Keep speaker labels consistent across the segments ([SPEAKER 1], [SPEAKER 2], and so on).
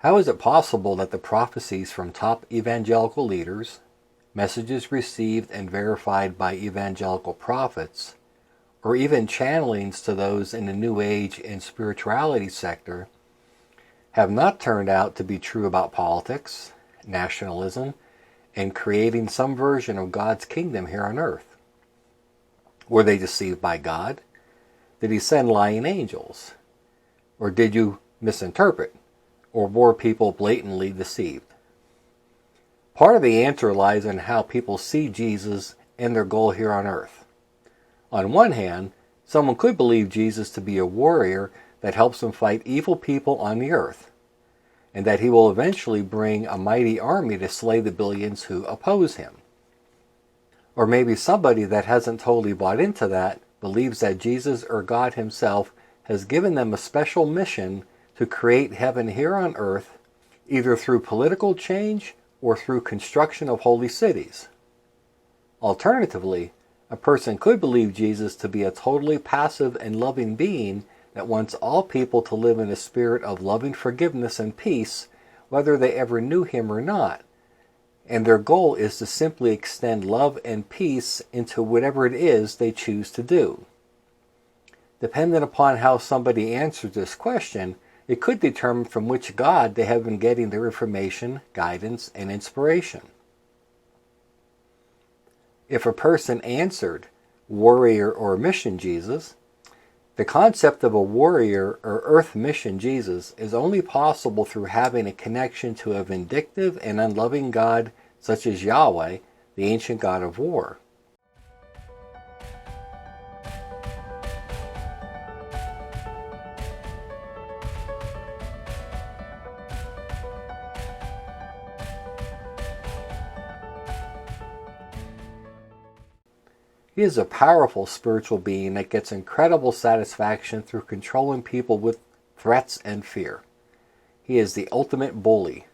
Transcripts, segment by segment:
[SPEAKER 1] How is it possible that the prophecies from top evangelical leaders, messages received and verified by evangelical prophets, or even channelings to those in the New Age and spirituality sector have not turned out to be true about politics, nationalism, and creating some version of God's kingdom here on earth? Were they deceived by God? Did he send lying angels? Or did you misinterpret? Or were people blatantly deceived? Part of the answer lies in how people see Jesus and their goal here on earth. On one hand, someone could believe Jesus to be a warrior that helps them fight evil people on the earth, and that he will eventually bring a mighty army to slay the billions who oppose him. Or maybe somebody that hasn't totally bought into that believes that Jesus or God himself has given them a special mission to create heaven here on earth, either through political change or through construction of holy cities. Alternatively, a person could believe Jesus to be a totally passive and loving being that wants all people to live in a spirit of loving forgiveness and peace, whether they ever knew him or not. And their goal is to simply extend love and peace into whatever it is they choose to do. Depending upon how somebody answers this question, it could determine from which God they have been getting their information, guidance, and inspiration. If a person answered warrior or mission Jesus, the concept of a warrior or earth mission Jesus is only possible through having a connection to a vindictive and unloving God such as Yahweh, the ancient God of war. He is a powerful spiritual being that gets incredible satisfaction through controlling people with threats and fear. He is the ultimate bully.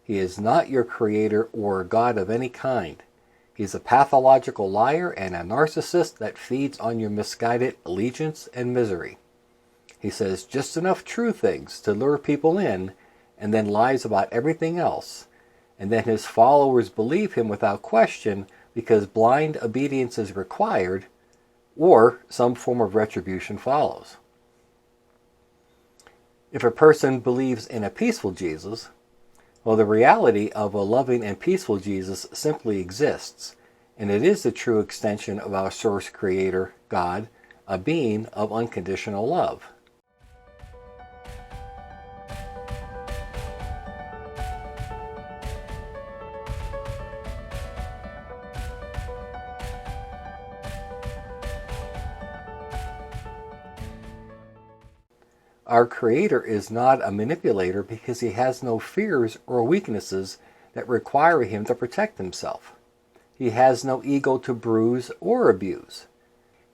[SPEAKER 1] He is not your creator or God of any kind. He's a pathological liar and a narcissist that feeds on your misguided allegiance and misery. He says just enough true things to lure people in, and then lies about everything else. And then his followers believe him without question because blind obedience is required, or some form of retribution follows. If a person believes in a peaceful Jesus, well, the reality of a loving and peaceful Jesus simply exists, and it is the true extension of our source creator, God, a being of unconditional love. Our Creator is not a manipulator because he has no fears or weaknesses that require him to protect himself. He has no ego to bruise or abuse.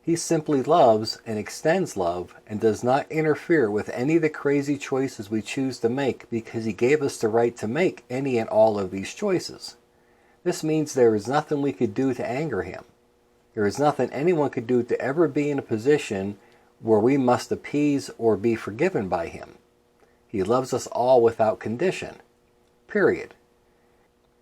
[SPEAKER 1] He simply loves and extends love and does not interfere with any of the crazy choices we choose to make because he gave us the right to make any and all of these choices. This means there is nothing we could do to anger him. There is nothing anyone could do to ever be in a position where we must appease or be forgiven by him. He loves us all without condition. Period.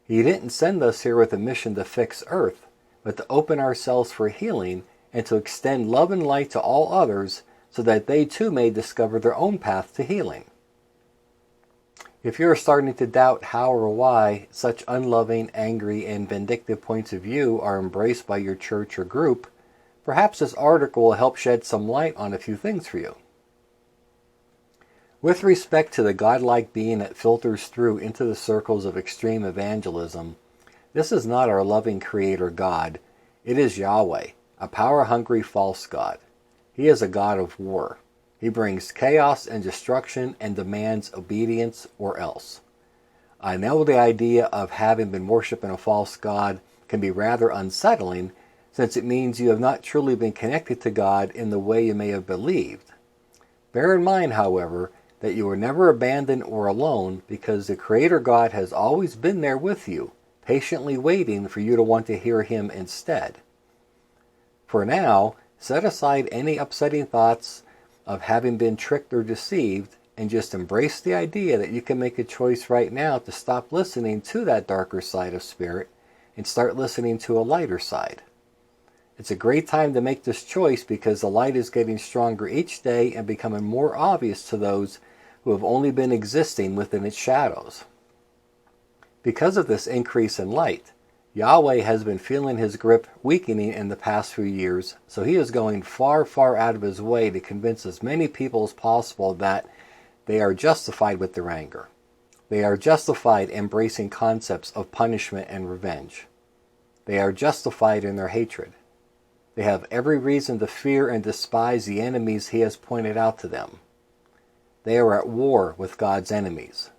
[SPEAKER 1] He didn't send us here with a mission to fix earth, but to open ourselves for healing and to extend love and light to all others so that they too may discover their own path to healing. If you're starting to doubt how or why such unloving, angry, and vindictive points of view are embraced by your church or group, perhaps this article will help shed some light on a few things for you. With respect to the godlike being that filters through into the circles of extreme evangelism, this is not our loving Creator God. It is Yahweh, a power-hungry false god. He is a god of war. He brings chaos and destruction and demands obedience or else. I know the idea of having been worshiping a false god can be rather unsettling, since it means you have not truly been connected to God in the way you may have believed. Bear in mind, however, that you were never abandoned or alone because the Creator God has always been there with you, patiently waiting for you to want to hear him instead. For now, set aside any upsetting thoughts of having been tricked or deceived and just embrace the idea that you can make a choice right now to stop listening to that darker side of spirit and start listening to a lighter side. It's a great time to make this choice because the light is getting stronger each day and becoming more obvious to those who have only been existing within its shadows. Because of this increase in light, Yahweh has been feeling his grip weakening in the past few years, so he is going far, far out of his way to convince as many people as possible that they are justified with their anger. They are justified embracing concepts of punishment and revenge. They are justified in their hatred. They have every reason to fear and despise the enemies he has pointed out to them. They are at war with God's enemies.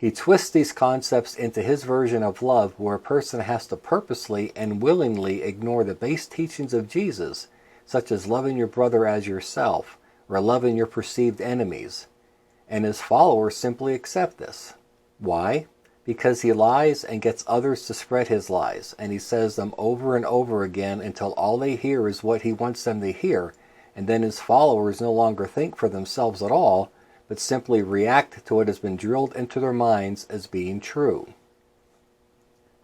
[SPEAKER 1] He twists these concepts into his version of love, where a person has to purposely and willingly ignore the base teachings of Jesus, such as loving your brother as yourself, or loving your perceived enemies. And his followers simply accept this. Why? Because he lies and gets others to spread his lies, and he says them over and over again until all they hear is what he wants them to hear, and then his followers no longer think for themselves at all, but simply react to what has been drilled into their minds as being true.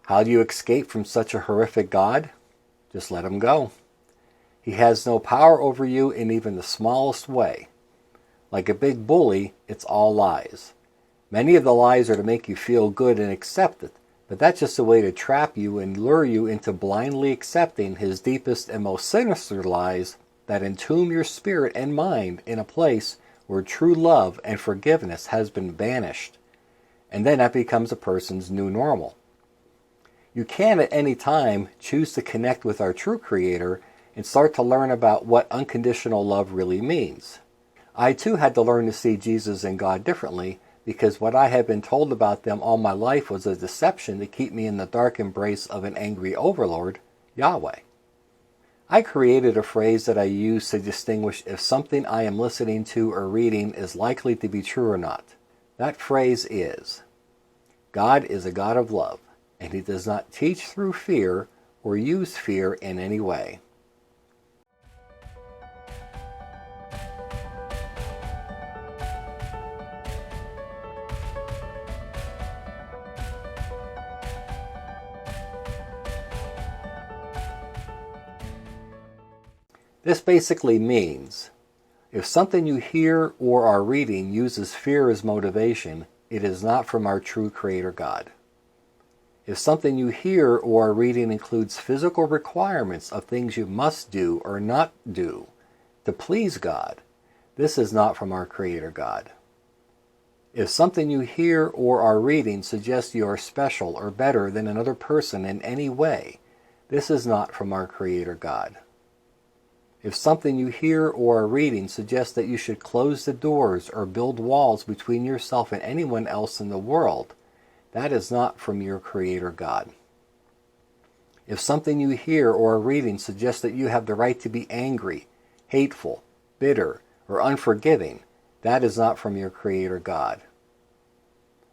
[SPEAKER 1] How do you escape from such a horrific God? Just let him go. He has no power over you in even the smallest way. Like a big bully, it's all lies. Many of the lies are to make you feel good and accept it, but that's just a way to trap you and lure you into blindly accepting his deepest and most sinister lies that entomb your spirit and mind in a place where true love and forgiveness has been banished, and then that becomes a person's new normal. You can at any time choose to connect with our true Creator and start to learn about what unconditional love really means. I too had to learn to see Jesus and God differently, because what I had been told about them all my life was a deception to keep me in the dark embrace of an angry overlord, Yahweh. I created a phrase that I use to distinguish if something I am listening to or reading is likely to be true or not. That phrase is, God is a God of love, and he does not teach through fear or use fear in any way. This basically means, if something you hear or are reading uses fear as motivation, it is not from our true Creator God. If something you hear or are reading includes physical requirements of things you must do or not do to please God, this is not from our Creator God. If something you hear or are reading suggests you are special or better than another person in any way, this is not from our Creator God. If something you hear or are reading suggests that you should close the doors or build walls between yourself and anyone else in the world, that is not from your Creator God. If something you hear or are reading suggests that you have the right to be angry, hateful, bitter, or unforgiving, that is not from your Creator God.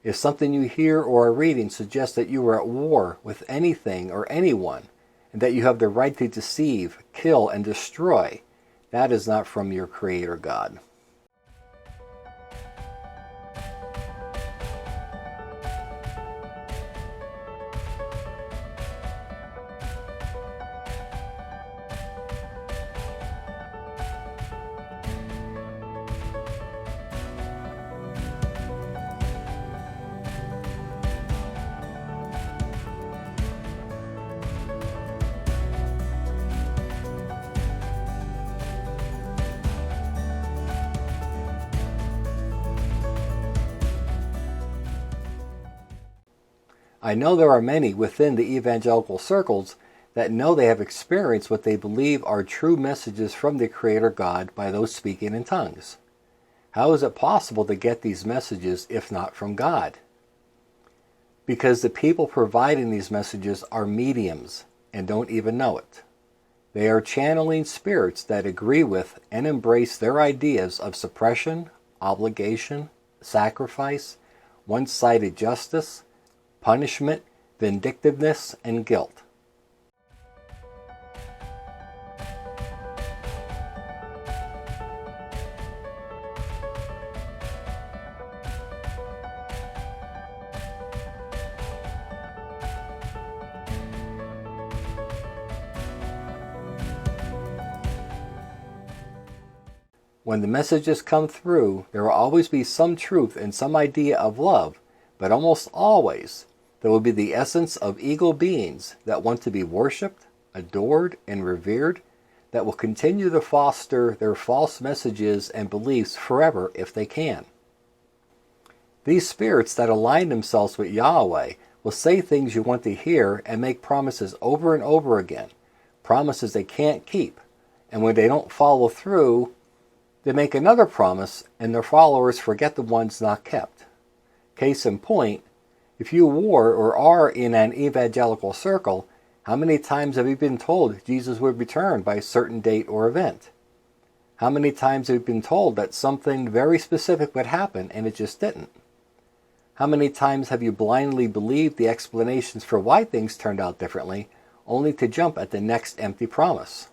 [SPEAKER 1] If something you hear or are reading suggests that you are at war with anything or anyone, and that you have the right to deceive, kill, and destroy, that is not from your Creator God. I know there are many within the evangelical circles that know they have experienced what they believe are true messages from the Creator God by those speaking in tongues. How is it possible to get these messages if not from God? Because the people providing these messages are mediums and don't even know it. They are channeling spirits that agree with and embrace their ideas of suppression, obligation, sacrifice, one-sided justice, punishment, vindictiveness, and guilt. When the messages come through, there will always be some truth and some idea of love, but almost always there will be the essence of ego beings that want to be worshipped, adored, and revered, that will continue to foster their false messages and beliefs forever if they can. These spirits that align themselves with Yahweh will say things you want to hear and make promises over and over again, promises they can't keep, and when they don't follow through, they make another promise and their followers forget the ones not kept. Case in point, if you were or are in an evangelical circle, how many times have you been told Jesus would return by a certain date or event? How many times have you been told that something very specific would happen and it just didn't? How many times have you blindly believed the explanations for why things turned out differently, only to jump at the next empty promise?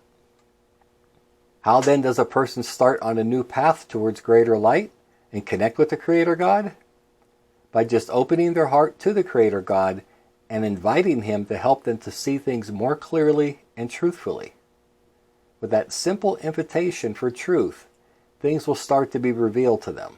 [SPEAKER 1] How then does a person start on a new path towards greater light and connect with the Creator God? By just opening their heart to the Creator God and inviting Him to help them to see things more clearly and truthfully. With that simple invitation for truth, things will start to be revealed to them.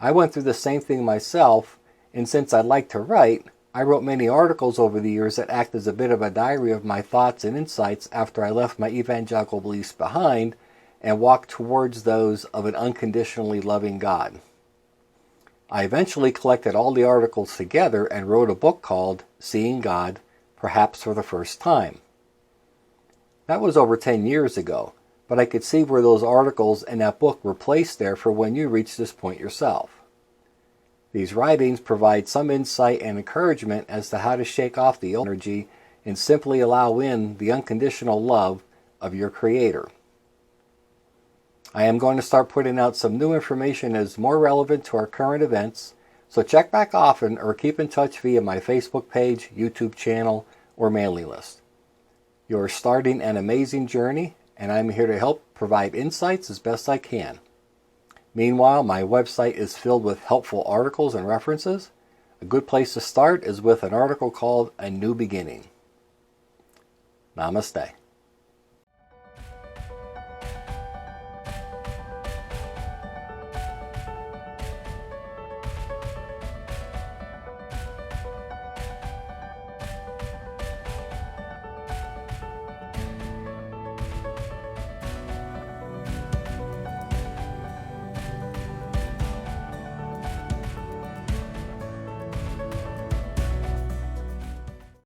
[SPEAKER 1] I went through the same thing myself, and since I like to write, I wrote many articles over the years that act as a bit of a diary of my thoughts and insights after I left my evangelical beliefs behind and walked towards those of an unconditionally loving God. I eventually collected all the articles together and wrote a book called Seeing God, Perhaps for the First Time. That was over 10 years ago, but I could see where those articles and that book were placed there for when you reach this point yourself. These writings provide some insight and encouragement as to how to shake off the old energy and simply allow in the unconditional love of your Creator. I am going to start putting out some new information that is more relevant to our current events, so check back often or keep in touch via my Facebook page, YouTube channel, or mailing list. You are starting an amazing journey, and I'm here to help provide insights as best I can. Meanwhile, my website is filled with helpful articles and references. A good place to start is with an article called A New Beginning. Namaste.